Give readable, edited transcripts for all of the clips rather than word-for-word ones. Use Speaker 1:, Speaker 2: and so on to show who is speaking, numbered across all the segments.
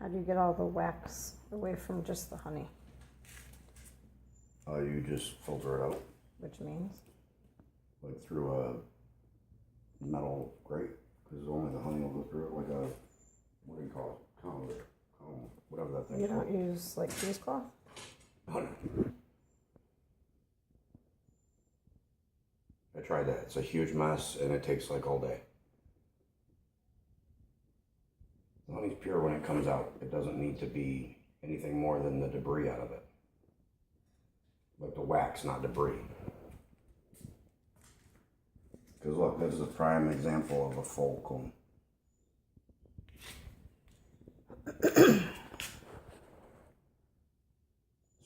Speaker 1: How do you get all the wax away from just the honey?
Speaker 2: You just filter it out,
Speaker 1: Which means?
Speaker 2: like through a metal grate, because only the honey will go through it, like a, what do you call it? Comb, whatever that thing
Speaker 1: You
Speaker 2: is
Speaker 1: don't
Speaker 2: called.
Speaker 1: use like cheesecloth?
Speaker 2: Oh, no. I tried that. It's a huge mess, and it takes like all day. The honey's pure when it comes out. It doesn't need to be anything more than the debris out of it. Like the wax, not debris. Because look, this is a prime example of a full comb.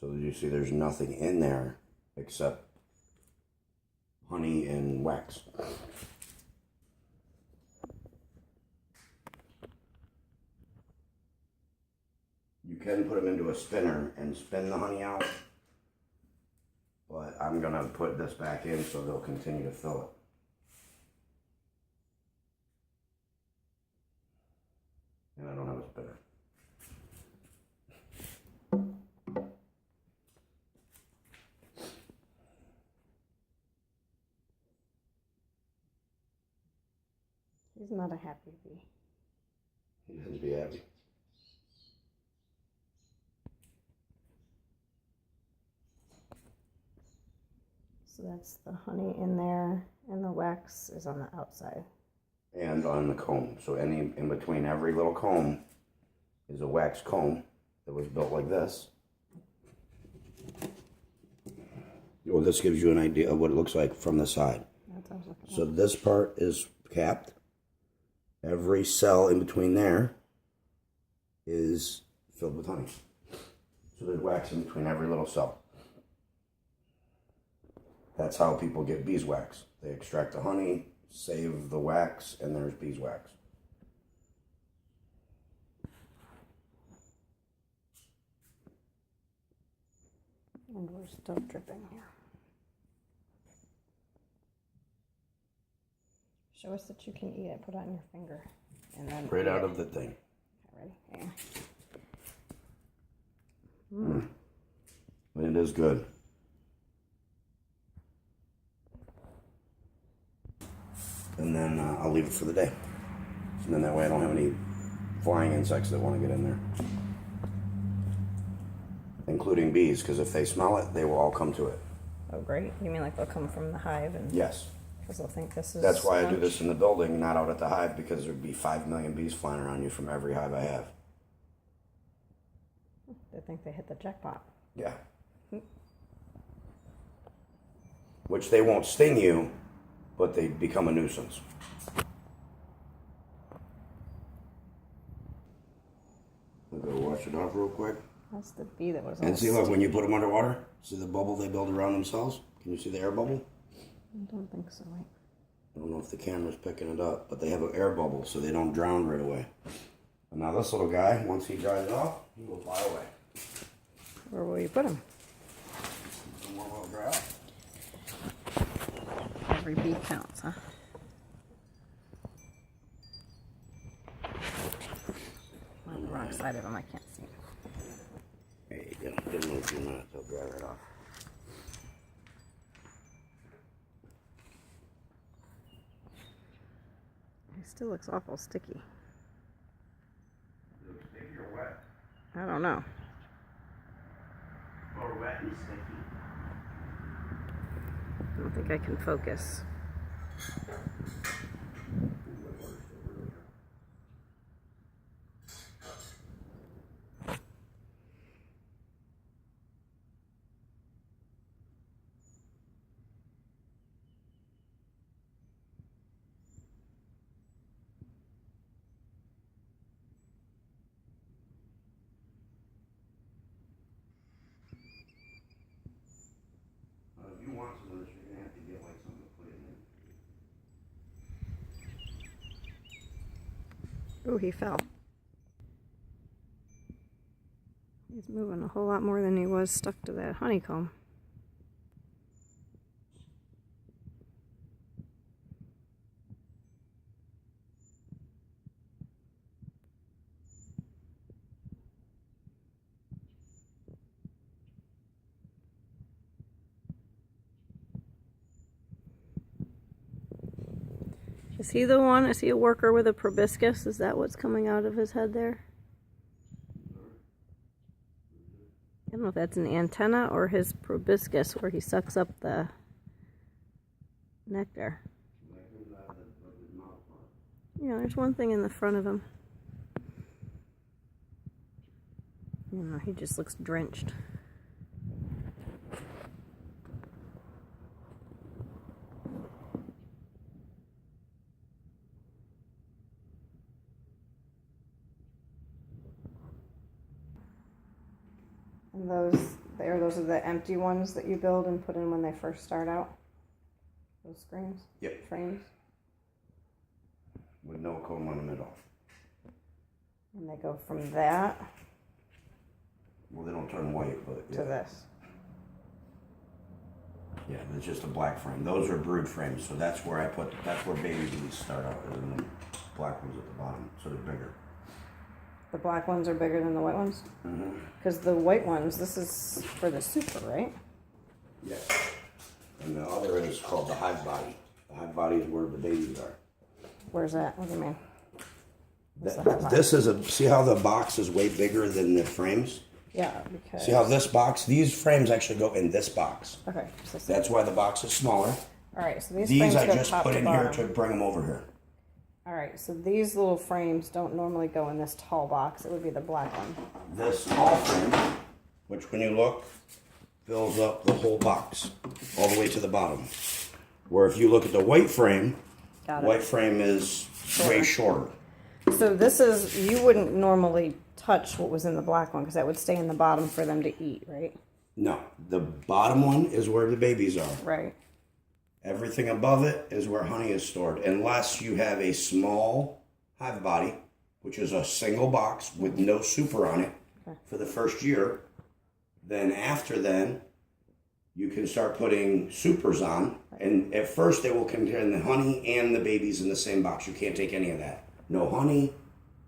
Speaker 2: So you see there's nothing in there except honey and wax. You can put them into a spinner and spin the honey out, but I'm gonna put this back in so they'll continue to fill it. And I don't have a spinner.
Speaker 1: He's not a happy bee.
Speaker 2: He doesn't be happy.
Speaker 1: So that's the honey in there, and the wax is on the outside.
Speaker 2: And on the comb. So any in between every little comb is a wax comb that was built like this. Well, this gives you an idea of what it looks like from the side.
Speaker 1: That's what I was looking at.
Speaker 2: So this part is capped. Every cell in between there is filled with honey. So there's wax in between every little cell. That's how people get beeswax. They extract the honey, save the wax, and there's beeswax.
Speaker 1: And we're still dripping here. Show us that you can eat it. Put it on your finger. And then
Speaker 2: Right
Speaker 1: eat
Speaker 2: out
Speaker 1: it.
Speaker 2: of the thing.
Speaker 1: Okay, ready? Yeah.
Speaker 2: And it is good. And then I'll leave it for the day. And then that way I don't have any flying insects that want to get in there. Including bees, because if they smell it, they will all come to it.
Speaker 1: Oh, great. You mean like they'll come from the hive and...
Speaker 2: Yes.
Speaker 1: Because they'll think this is...
Speaker 2: That's why I do
Speaker 1: lunch?
Speaker 2: this in the building, not out at the hive, because there'd be 5 million bees flying around you from every hive I have.
Speaker 1: They think they hit the jackpot.
Speaker 2: Yeah. Which they won't sting you, but they become a nuisance. I'll go wash it off real quick.
Speaker 1: That's the bee that was
Speaker 2: And
Speaker 1: all
Speaker 2: see, look,
Speaker 1: sticky.
Speaker 2: when you put them underwater, see the bubble they build around themselves? Can you see the air bubble?
Speaker 1: I don't think so. Wait.
Speaker 2: I don't know if the camera's picking it up, but they have an air bubble so they don't drown right away. And now this little guy, once he dries off, he will fly away.
Speaker 1: Where will you put him?
Speaker 2: Some more will dry off.
Speaker 1: Every bee counts, huh? I'm on the wrong side of him. I can't see him.
Speaker 2: There you go. Give him a few minutes, he'll dry right off.
Speaker 1: He still looks awful sticky.
Speaker 2: Is it sticky or wet?
Speaker 1: I don't know.
Speaker 2: Or wet and sticky.
Speaker 1: I don't think I can focus.
Speaker 2: If you want some of this, you're going to have to get like something to put in there.
Speaker 1: Ooh, he fell. He's moving a whole lot more than he was stuck to that honeycomb. Is he the one? Is he a worker with a proboscis? Is that what's coming out of his head there? I don't know if that's an antenna or his proboscis where he sucks up the nectar. Yeah, there's one thing in the front of him. You know, he just looks drenched. And those are the empty ones that you build and put in when they first start out? Those screens?
Speaker 2: Yep.
Speaker 1: Frames?
Speaker 2: With no comb in the middle.
Speaker 1: And they go from that
Speaker 2: Well, they don't turn white, but
Speaker 1: to this.
Speaker 2: Yeah, it's just a black frame. Those are brood frames, so that's where baby bees start out, and then the black ones at the bottom, so they're bigger.
Speaker 1: The black ones are bigger than the white ones? Because the white ones, this is for the super, right?
Speaker 2: Yes. And the other is called the hive body. The hive body is where the babies are.
Speaker 1: Where's that? What do you mean?
Speaker 2: This is see how the box is way bigger than the frames?
Speaker 1: Yeah, because...
Speaker 2: See how this box, these frames actually go in this box.
Speaker 1: Okay. So
Speaker 2: That's why the box is smaller.
Speaker 1: all right, so these
Speaker 2: These
Speaker 1: frames
Speaker 2: I
Speaker 1: go
Speaker 2: just
Speaker 1: top
Speaker 2: put
Speaker 1: to
Speaker 2: in here
Speaker 1: bottom.
Speaker 2: to bring them over here.
Speaker 1: All right, so these little frames don't normally go in this tall box. It would be the black one.
Speaker 2: This tall frame, which when you look, fills up the whole box, all the way to the bottom. Where if you look at the white frame,
Speaker 1: Got it.
Speaker 2: white frame is way shorter.
Speaker 1: So this is, you wouldn't normally touch what was in the black one because that would stay in the bottom for them to eat, right?
Speaker 2: No, the bottom one is where the babies are.
Speaker 1: Right.
Speaker 2: Everything above it is where honey is stored, unless you have a small hive body, which is a single box with no super on it for the first year. Then after then, you can start putting supers on, and at first they will contain the honey and the babies in the same box. You can't take any of that. No honey,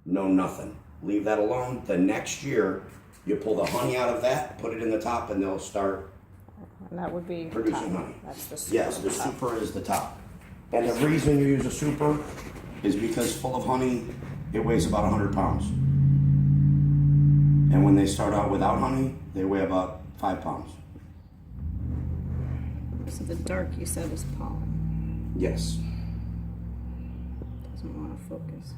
Speaker 2: no nothing. Leave that alone. The next year, you pull the honey out of that, put it in the top, and they'll start
Speaker 1: And that would be
Speaker 2: producing
Speaker 1: top.
Speaker 2: honey.
Speaker 1: That's the super.
Speaker 2: Yes, the
Speaker 1: top.
Speaker 2: super is the top. And the reason you use a super is because full of honey, it weighs about 100 pounds. And when they start out without honey, they weigh about 5 pounds.
Speaker 1: So the dark you said is pollen.
Speaker 2: Yes.
Speaker 1: Doesn't want to focus.